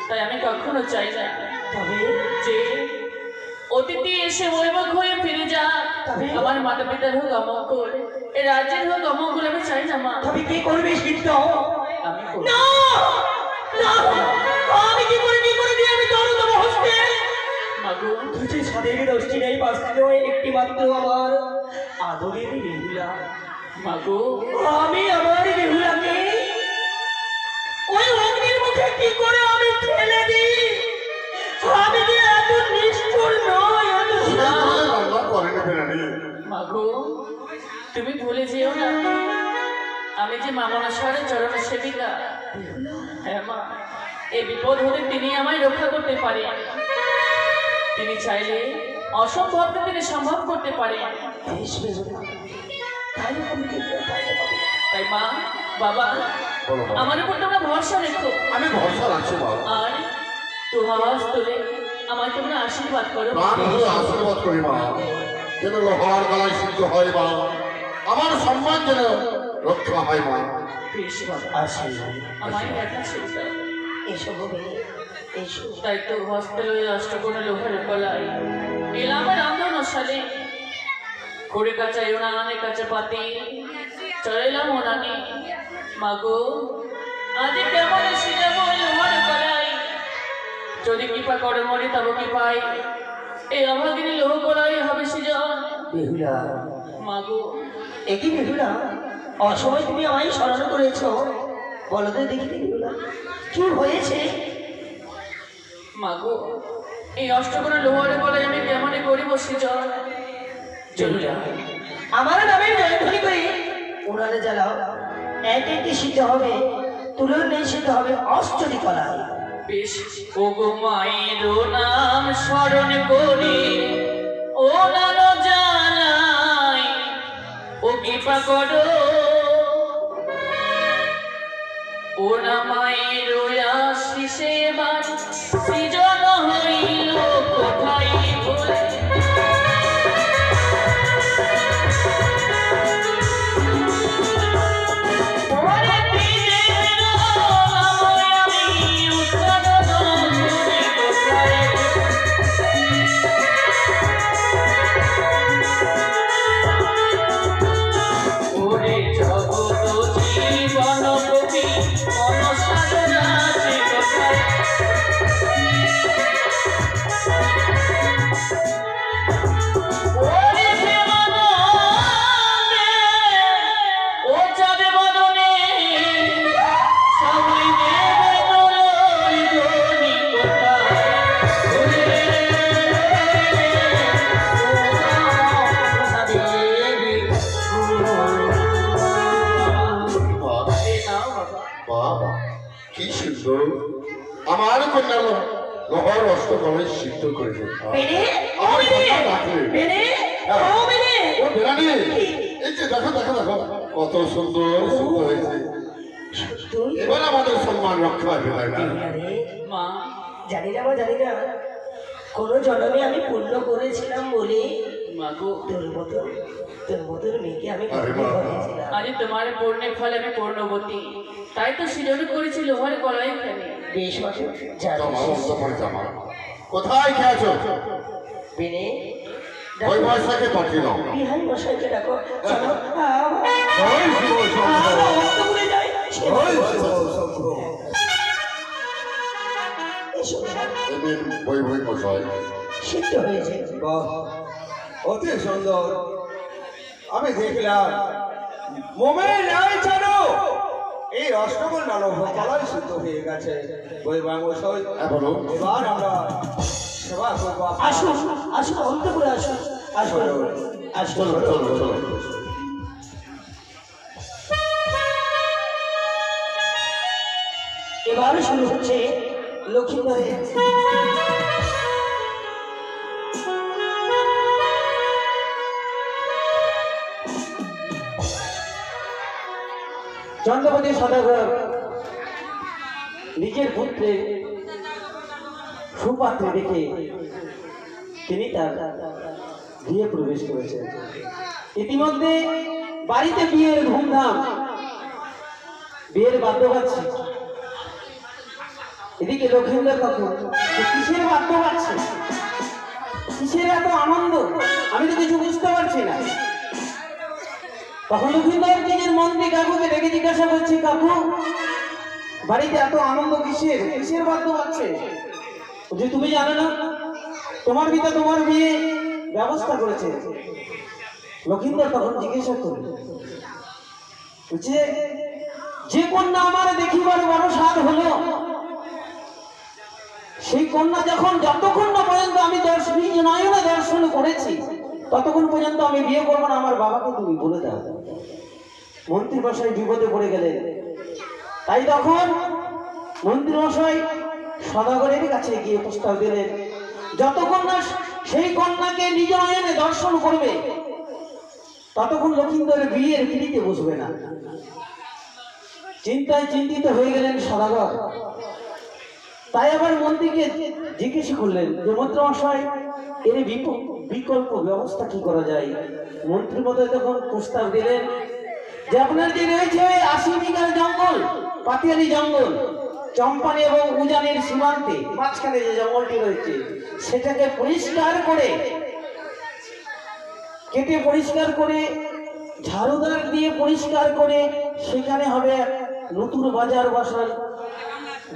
তাই আমি কখনো চাই না তবে যে অতিথি এসে বৈভব হয়ে ফিরে যাক। আমার মাতা পিতার হোক অমঙ্গল, এ রাজ্যের হোক অমঙ্গল, আমি চাই না মা। তবে কি করবে সিদ্ধ? আমি করব। না না, আমি কি করে দিয়ে আমি তোর দেবো হস্তে? মাগো, তুই যে সাদের দশটি নেই বাঁচছিল একটি মাত্র আমার আদরের বেহুলা। মাগো, আমি আমার বেহুলাকে ওই অগ্নির মুখে কি করে আমি ঠেলে দিই? আমি যে এত নিষ্ঠুর নয়, এত সে বলে রান্না করে নেবে না রে। মাগো, তুমি ভুলে যেও না আমি যে মামনাশ্বরের চরণ সেবিকা। হ্যাঁ মা, এই বিপদ হলে তিনি আমায় রক্ষা করতে পারে। তিনি চাইলে অসম্ভবকে তিনি সম্ভব করতে পারে। বেশ বেহুলা, তাহলে তুমি কি করতে পারবে? তাই মা, বাবা, বলো মা। আমার উপর তোমরা ভরসা রেখো আমি ভরসা রাখছি মা। আর দু হাত তুলে আমায় তোমরা আশীর্বাদ করো। প্রাণ হলে আশীর্বাদ করি মা, যেন লোহার গলায় সিদ্ধ হয় মা, আমার সম্মান যেন রক্ষা হয় মা। বেশ বাবা, আশীর্বাদ আমায় একা ছেড়ে দাও। এসো হবে, এসো। তাই তো হস্তে লয়ে অষ্টকোণ লোহার গলায় এলাম রান্ধন সালে করে কাচাই ওনানে কাছে পাতি চলেলাম ওনানে। মাগো, আজ কেমন শিলে বই লোহার গলায়, যদি কৃপা করে মরে তবে কি পাই, এই অভাগিনী লোহ গলায় হবে সৃজন। বেহুলা, মাগো, একই বেহুলা, অসময় তুমি আমায় স্মরণ করেছ। বলো তো দেখি বেহুলা, কি হয়েছে? মাগো, এই অষ্টকোণ লোহার গলায় আমি কেমনে করিব সৃজন? চলুন, আমার নামে ধরি করে উনানে জ্বালাও, এক একটি সিদ্ধ হবে, তুলোর নেই সিদ্ধ হবে অষ্টটি কলায়। বেশ, ও গো মায়ের নাম স্মরণ করি, ও নানো জানাই, ও কৃপা করো, ও না মায়ের আশিসে বার সৃজন হইল কোথায় বলে। ওরে দিনের আমায় আমি উৎপাদন করি কোথায়। ওরে জগৎ জীবন কবি মনসাধনা আছে কোথায়। ওরে দেবানন্দে, ও চাঁদে বদনে, সবাই দেবে নরই ধ্বনি কোথায়। ওরে এই নাও বাবা। বাবা, কি সুন্দর আমার কন্যা লোহার অস্ত্র গলায় সিদ্ধ করে দেবে। বেনে, ও আমার বেনে, কথা রাখলে। বেনে, ও বেনে। ও বেরানি, এই যে দেখো দেখো দেখো কত সুন্দর সিদ্ধ হয়েছে। তুই এবার আমাদের সম্মান রক্ষা হবে তাই না? বেহুলা রে, মা, জানি না, জানি না, কোনো জন্মে আমি পুণ্য করেছিলাম বলে মাগো তোর মতো মেয়েকে আমি আরে কখনো বাবা। ভাবিছিলাম। আজ তোমার পূর্ণের ফলে আমি পূর্ণবতী, তাই তো সিজনে করেছি লোহার গলায় ফেলে। বেশ মাকে যা জামা বন্ধ করে জামা কোথায় খেয়েছো বিনে ওই পয়সাকে পাঠিয়ে দাও বিহারি মশাইকে ডাকো চলো ওই শিব শম্ভু, ভুলে যাই ওই শিব শম্ভু। এসো এদের বই বই মশাই সিদ্ধ হয়েছে বাহ, অতি সুন্দর। আমি দেখলাম মোমের নাই জানো এই রসগোল নালো কলাই সিদ্ধ হয়ে গেছে। ওই বাংশই এখনো এবার আমরা সেবা করবো। আসুন আসুন অন্তপুরে আসুন আসুন আসুন চলো চলো চলো এবার শুরু হচ্ছে লক্ষ্মীপুরে চন্দ্রপতি সদাগর নিজের পুত্রের সুপাত্র দেখে তিনি তার বিয়ে প্রবেশ করেছেন। ইতিমধ্যে বাড়িতে বিয়ের ধুমধাম, বিয়ের বাদ্য বাজছে। এদিকে লক্ষ্মীন্দর তখন কিসের বাদ্য বাজছে, কিসের এত আনন্দ, আমি তো কিছু বুঝতে পারছি না। তখন লক্ষ্মীন্দর নিজের মন্ত্রী কাকুকে ডেকে জিজ্ঞাসা করছে, কাকু বাড়িতে এত আনন্দ কিসের, কিসের বাদ্য বাজছে? যে তুমি জানো না তোমার পিতা তোমার বিয়ে ব্যবস্থা করেছে। লক্ষ্মীন্দর তখন জিজ্ঞাসা করল, যে কন্যা আমার দেখিবার বড় স্বাদ হলো, সেই কন্যা যতক্ষণ না পর্যন্ত আমি নিজ নয়নে দর্শন করেছি ততক্ষণ পর্যন্ত আমি বিয়ে করবো না। আমার বাবাকে তুমি বলে দাও। মন্ত্রী মশাই বিপদে পড়ে গেলেন। তাই তখন মন্ত্রী মশাই সদাগরের কাছে গিয়ে প্রস্তাব দিলেন, যতক্ষণ না সেই কন্যাকে নিজ নয়নে দর্শন করবে ততক্ষণ লক্ষ্মীন্দরের বিয়ের পিড়িতে বসবে না। চিন্তায় চিন্তিত হয়ে গেলেন সদাগর। তাই আবার মন্ত্রীকে জিজ্ঞেস করলেন যে মন্ত্রী মশাই এর বিকল্প ব্যবস্থা কি করা যায়? মন্ত্রী মশাই তখন প্রস্তাব দিলেন যে আপনার যে রয়েছে 80 বিঘার জঙ্গল, পাতিয়ালি জঙ্গল, চম্পানি এবং উজানির সীমান্তে মাঝখানে যে জঙ্গলটি রয়েছে সেটাকে পরিষ্কার করে কেটে পরিষ্কার করে ঝাড়ুদার দিয়ে পরিষ্কার করে সেখানে হবে নতুন বাজার বসার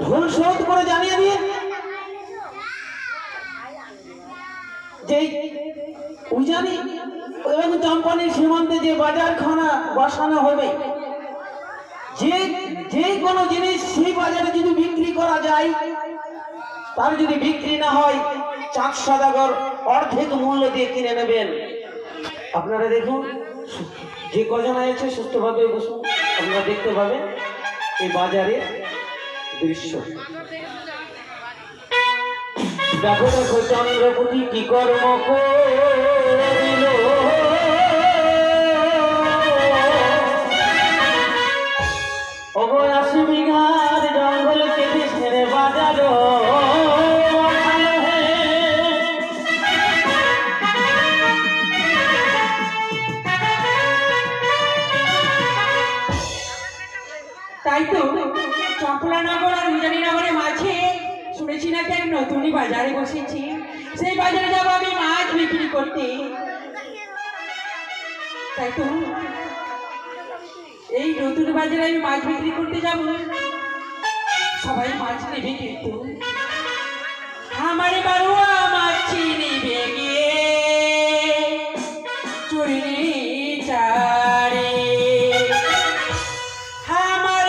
ঢোল শোধ করে জানিয়ে দিন যে উজানি এবং চম্পানির সীমান্তে যে বাজারখানা বসানো হবে, যে কোনো জিনিস সেই বাজারে যদি বিক্রি করা যায়, তার যদি বিক্রি না হয় চাঁদ সদাগর অর্ধেক মূল্য দিয়ে কিনে নেবেন। আপনারা দেখুন, যে কজন আছে সুস্থভাবে বসুন, আপনারা দেখতে পাবেন এই বাজারের দৃশ্য। দেখো দেখো চন্দ্রপতি কি কর্ম করিল, ওগো 80 বিঘার জঙ্গল কেটে ছেড়ে বাজার তাই তো চম্পলানগর আর উজানিনগরের মাঝে শুনেছি নাকি এক নতুনই বাজারে বসেছি। সেই বাজারে যাবো আমি মাছ বিক্রি করতে। তাই তো এই নতুন বাজারে আমি মাছ বিক্রি করতে যাব, সবাই মাছ নেবে কিন্তু আমার বারুয়া মাছ নেবে গিয়ে চুরি চারে। আমার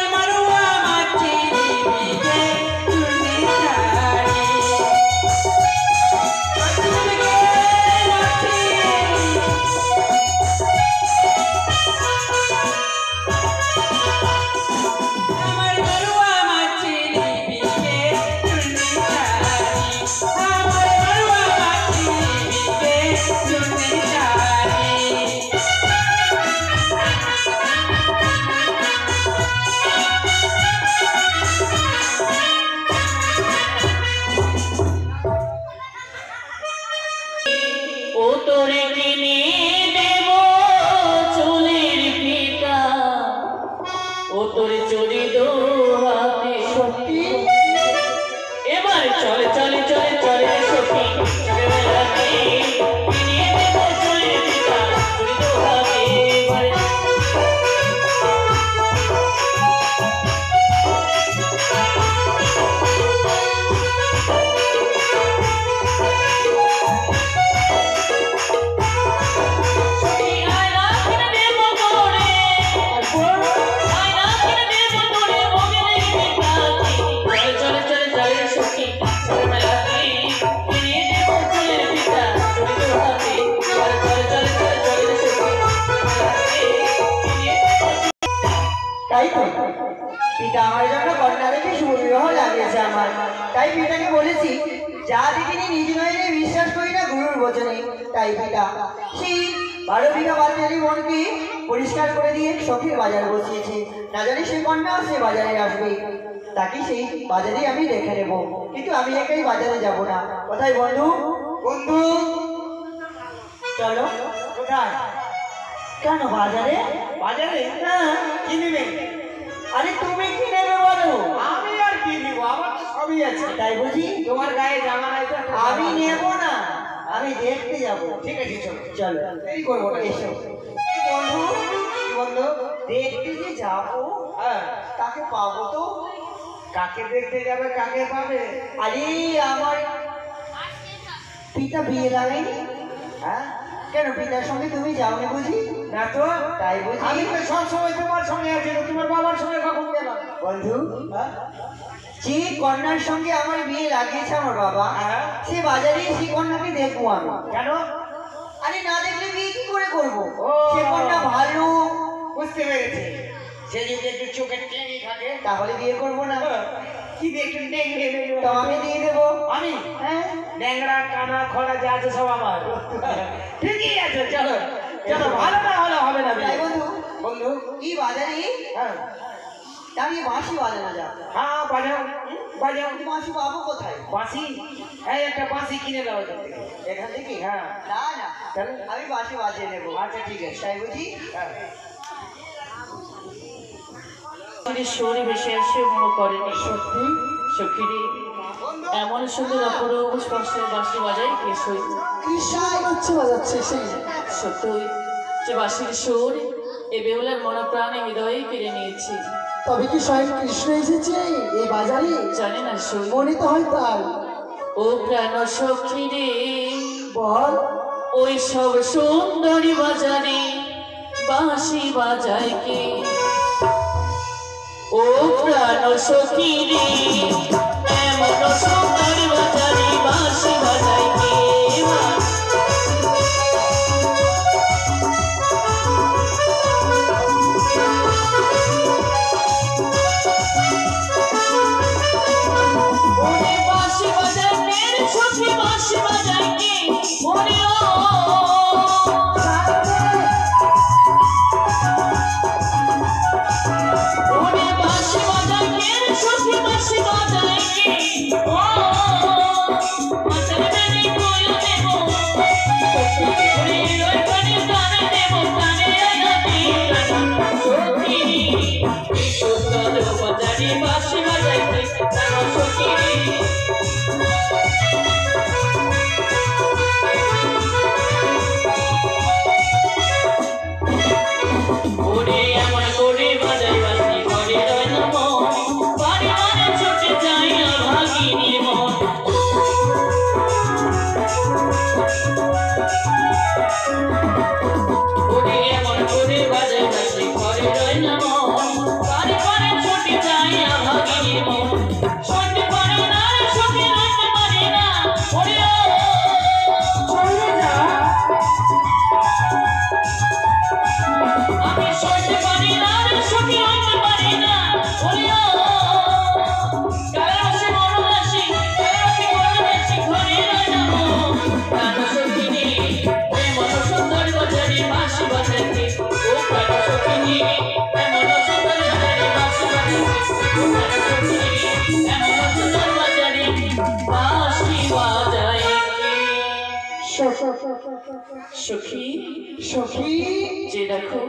ও তোর চুরি দোহাতে সত্যি এবার চলে চলে চলে চলে সখী চলে বেড়াতে ফিরিয়ে দেব চলে পিতা চুরি দোহাতে এবার সখী আয়না কিনে দেব তোরে আয়না কিনে দেব তোরে মগের পিতাকে চলে চলে চলে চলে সখী চলে বেড়াতে ফিরিয়ে দেব চলে পিতা চুরি দোহাতে এবার চলে চলে চলে চলে সখী চলে বেড়াতে ফিরিয়ে দেব তাই তো পিতা আমার জন্য কন্যা দেখে শুভ বিবাহ লাগিয়েছে আমার। তাই পিতাকে বলেছি যা দেখিনি নিজ নয়নে বিশ্বাস করি না গুরুর বচনে। তাই পিতা সেই 12 বিঘা বাজারি বনকে পরিষ্কার করে দিয়ে সখীর বাজার বসিয়েছে। না জানি সে কন্যা সে বাজারে আসবে, তাকে সেই বাজারে আমি দেখে নেব। কিন্তু আমি একাই বাজারে যাব না। কোথায় বন্ধু? বন্ধু চলো। কোথায়? কেন বাজারে? বাজারে? হ্যাঁ। কি নেবে? আরে তুমি কি নেবে বলো? আমি আর কি নিব, আমার তো সবই আছে। তাই বুঝি? তোমার গায়ে জামা নাই তো? আমি নেব না, আমি দেখতে যাব। ঠিক আছে চলো চলো, দেরি করবো না, এসো। বন্ধু বন্ধু দেখতে যে যাবো, হ্যাঁ তাকে পাবো তো? কাকে দেখতে যাবে, কাকে পাবে? আরে আমার পিতা বিয়ে লাগেনি। হ্যাঁ কেন, পিতার সঙ্গে তুমি যাওনি বুঝি? না তো। তাই বুঝি? আমি তো সবসময় তোমার সঙ্গে আছি, তোমার বাবার সঙ্গে কখন গেলাম? বন্ধু যে কন্যার সঙ্গে আমার বিয়ে লাগিয়েছে আমার বাবা, সে বাজারে সেই কন্যাকে দেখবো আমি। কেন? আরে না দেখলে বিয়ে কি করে করবো? সে কন্যা ভালো। বুঝতে পেরেছি, সে যদি একটু চোখের টেনে থাকে তাহলে বিয়ে করবো না। কি একটু ডেঙ্গে তো আমি দিয়ে দেবো। আমি? হ্যাঁ ন্যাংরা কানা খড়া যা আছে সব আমার। ঠিকই আছে, চলো চলো, ভালো না হলে হবে না। বন্ধু বন্ধু কি বাজারে? হ্যাঁ দাঁড়িয়ে বাঁশি বাজানো যা। হ্যাঁ বাজাও বাজাও। বাঁশি পাবো কোথায়? বাঁশি এই একটা বাঁশি কিনে দাও এখান থেকে। হ্যাঁ না না আমি বাঁশি বাজিয়ে নেবো। আচ্ছা ঠিক আছে, তাই বুঝি? হ্যাঁ সরে বেশি এসে মনে করেনি সত্যি সখীরে এমন সুন্দর অপরূপ স্পর্শের বাঁশি বাজায় কে সই বাজাচ্ছে সেই সত্যই যে বাঁশির সুর এ বেহুলার মনপ্রাণে হৃদয়ে কেড়ে নিয়েছে। তবে কি স্বয়ং কৃষ্ণ এসেছে এই বাজারে? জানে না সই মনে তো হয় তাই। ও প্রাণ সখী রে বল। ওই সব সুন্দরী বাজারে বাঁশি বাজায় কে? ও প্রাণ সখী রে এমন সুন্দরী বাজারে বাঁশি বাজায় কে? ওরে বাঁশি বাজায় মেরে সখী বাঁশি বাজায় কে? ওরে ওরে বাঁশি বাজায় কে রে সখী বাঁশি বাজায় কে? ও বাঁশির বেনি কইলো দেব ওরে ওই কানে কানে দেব কানে আয়া দিল সখী এই সুন্দর বাজারে বাঁশি বাজায় কে? প্রাণ সখী রে ওরে এমন করে বাজাই বাঁশি ঘরে রয় না মন বাড়ি মানে ছুটে যায় না ভাগিনীর মন। ওরে এমন করে বাজাই বাঁশি ঘরে রয় না মন বাড়ি মানে ছুটে যায় না ভাগিনীর মন। সইতে পারি না রে সখী রইতে পারি না ওরে চলে যা আমি সইতে পারি না রে সখী হইতে পারি না ওরে কালাসি মরুদাসি কালাসি মরুদাসি ঘরে রয় না মন প্রাণ সখী রে এমন সুন্দর বাজারে বাঁশি বাজায় কে? ও প্রাণ সখী রে এমন সুন্দর বাজারে বাঁশি বাজায় কে? ও প্রাণ সখী রে এমন সুন্দর বাজারে বাঁশি বাজায় কে? সখী সখী যে দেখো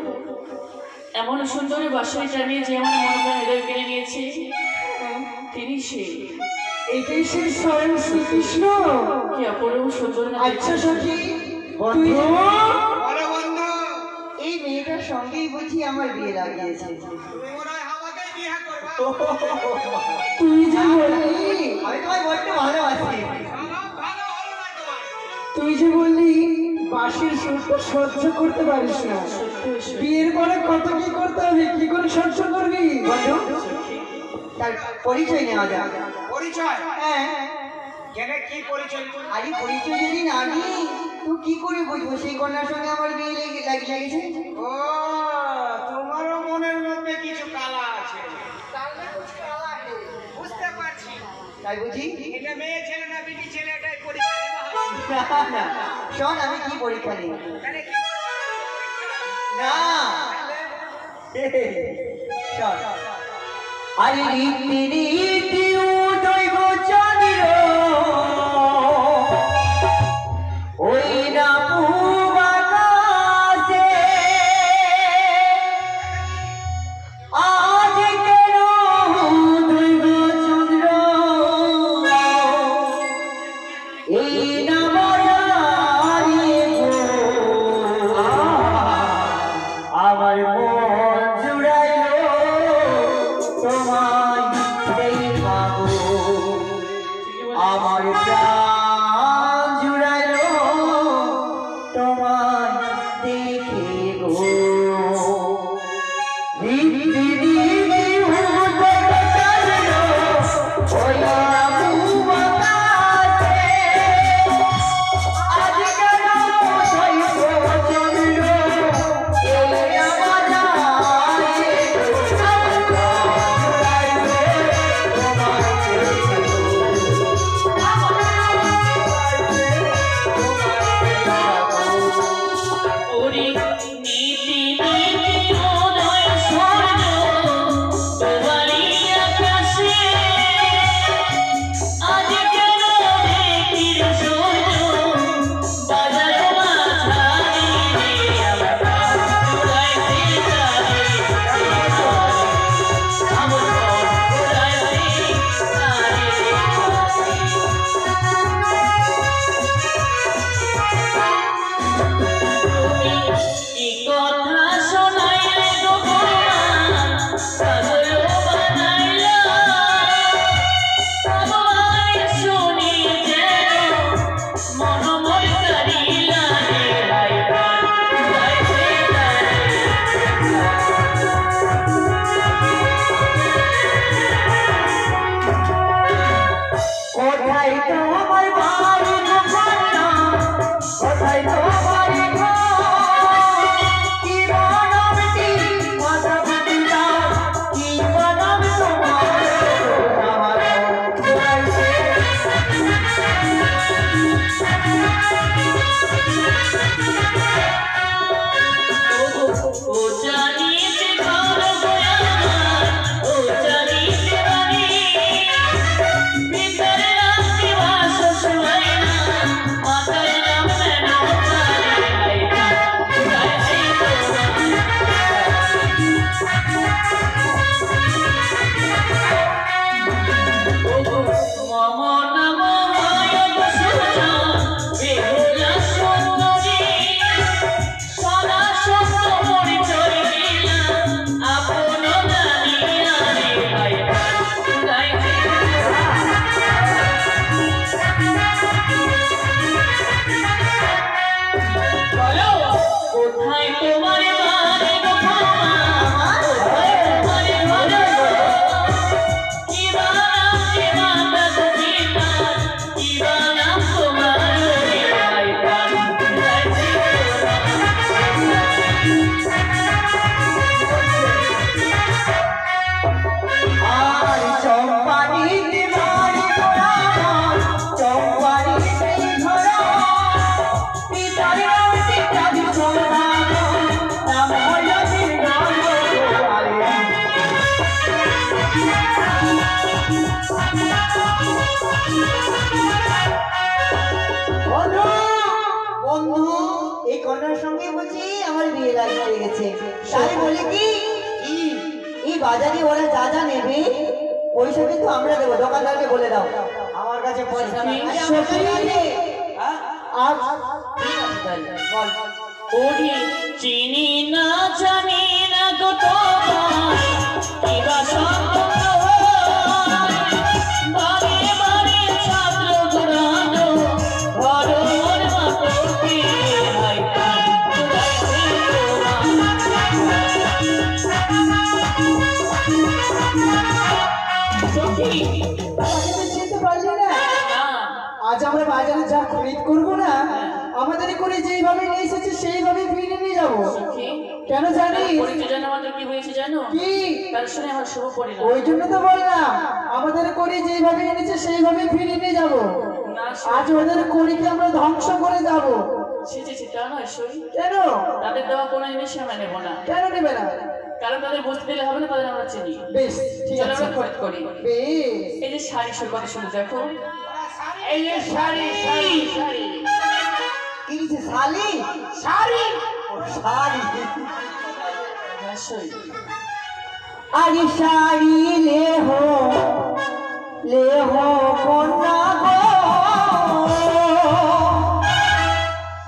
এমন সুন্দর বাসায় জানিয়ে যে আমার মন প্রাণ হৃদয় কেড়ে নিয়েছে, তিনি সে। এটাই সেই স্বয়ং শ্রীকৃষ্ণ। কি অপূর্ব সুন্দর না আচ্ছা সখী, তুই এই মেয়েটার সঙ্গেই বুঝি আমার বিয়ে লাগিয়েছে। তুই যে বললি, আমি তোমায় বলতে ভালোবাসি। তুই যে বললি বাঁশির সুরটা সহ্য করতে পারিস না, বিয়ের পরে কত কি করতে হবে, কি করে সহ্য করবি? বন্ধু, তার পরিচয় নেওয়া যাক। পরিচয় হ্যাঁ, কেনে কি পরিচয়? আরে পরিচয় যদি না নিই তো কি করে বুঝবো সেই কন্যার সঙ্গে আমার বিয়ে লেগেছে? ও, তোমারও মনের মধ্যে কিছু কালা আছে। বুঝতে পারছি। তাই বুঝি? এটা মেয়ে ছেলে না বিটি ছেলে, এটাই পরিচয় না, না, শোন আমি কি পরীক্ষা নিই তাহলে কি না, শোন। আরে রীতি রীতি উদয় গোচরির ওই না পূব আকাশে আজ কেন দৈব চন্দ্র এই না মায়ারি গো, আমার মন জুড়াইল তোমায় এই ভাবো। লেগেছে। তাই বলি কি এই বাজারে ওরা যা যা নেবে পয়সা কিন্তু আমরা দেবো, দোকানদারকে বলে দাও। আমার কাছে পয়সা নাই। আরে আমার কাছে আছে। হ্যাঁ? আর বল। ওরে চিনি না জানি না গো তোমার কিবা সম্পর্ক বারে বারে ছাত্র ঘোরানো ঘরের মতো কি হাই সখী বাজারে যেতে পারলি না? না আজ আমরা বাজারে যা খরিদ করবো না, আমাদের করে যেইভাবে নিয়ে এসেছে সেইভাবে ফিরে নিয়ে যাবো। সখী কেন জানিস? পরিচয় জানা মাত্র কি হয়েছে জানো কি? তার শুনে আমার শুভ পড়ি না ওই জন্য তো বললাম আমাদের করে যেইভাবে এনেছে সেইভাবে ফিরে নিয়ে যাবো। না আজ ওদের কড়িকে আমরা ধ্বংস করে যাব। সেচেছি তা নয় সই কেন? তাদের দেওয়া কোনো জিনিসই আমরা নেবো না কেন নেবে না? কারণ তাদের বুঝতে দিলে হবে না, তাদের আমরা চিনি। বেশ ঠিক চলো আছে। আমরা খরচ করি। বেশ এই যে শাড়ি সব কথা শুনে দেখো, এই যে শাড়ি শাড়ি শাড়ি কি দিছে? শালি? শাড়ি ও, শাড়ি। অবশ্যই আরে শাড়ি ले हो কন্যা গো,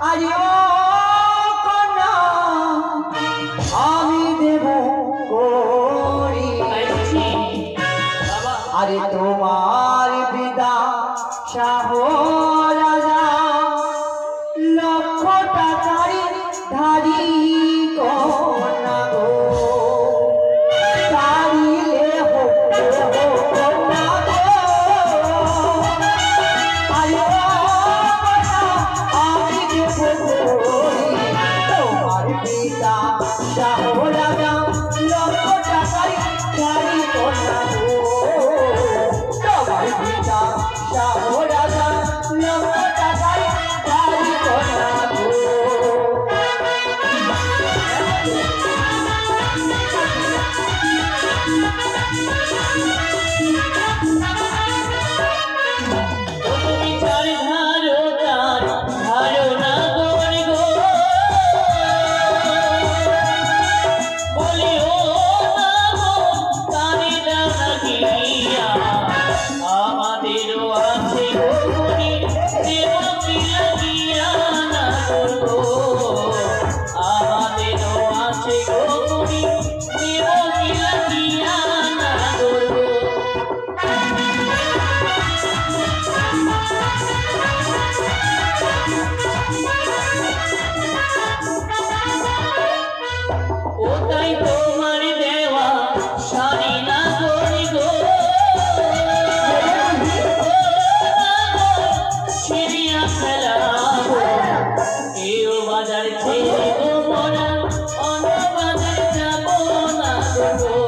আরে ও কন্যা আমি দেব করি। তাই বলছি বাবা আরে তোমার পিতা শাহ রাজা লক্ষ টাকার ধারি কন্যা গো, তারিলে হো কন্যা গো, আরে ও কন্যা আমি দেব করি। তোমার পিতা শাহ রাজা লক্ষ টাকার ধারি কন্যা গো, তোমার পিতা শাহ রাজা লক্ষ টাকার ধারি কন্যা গো। তুমি চার ধারো তার ধারো না গরি গো, বলি ও না গো কানে দাও না গিয়া, আমাদেরও আছে গো গরি দেব কি লাগিয়া না করবো, আমাদেরও আছে গো গরি দেব কি লাগিয়া না করবো। ও তাই তোমার দেওয়া শাড়ি না গরি গো, ছিড়িয়া ফেলাবো এও বাজার ছেড়ে গো মোরা অন্য বাজার যাবো না গো।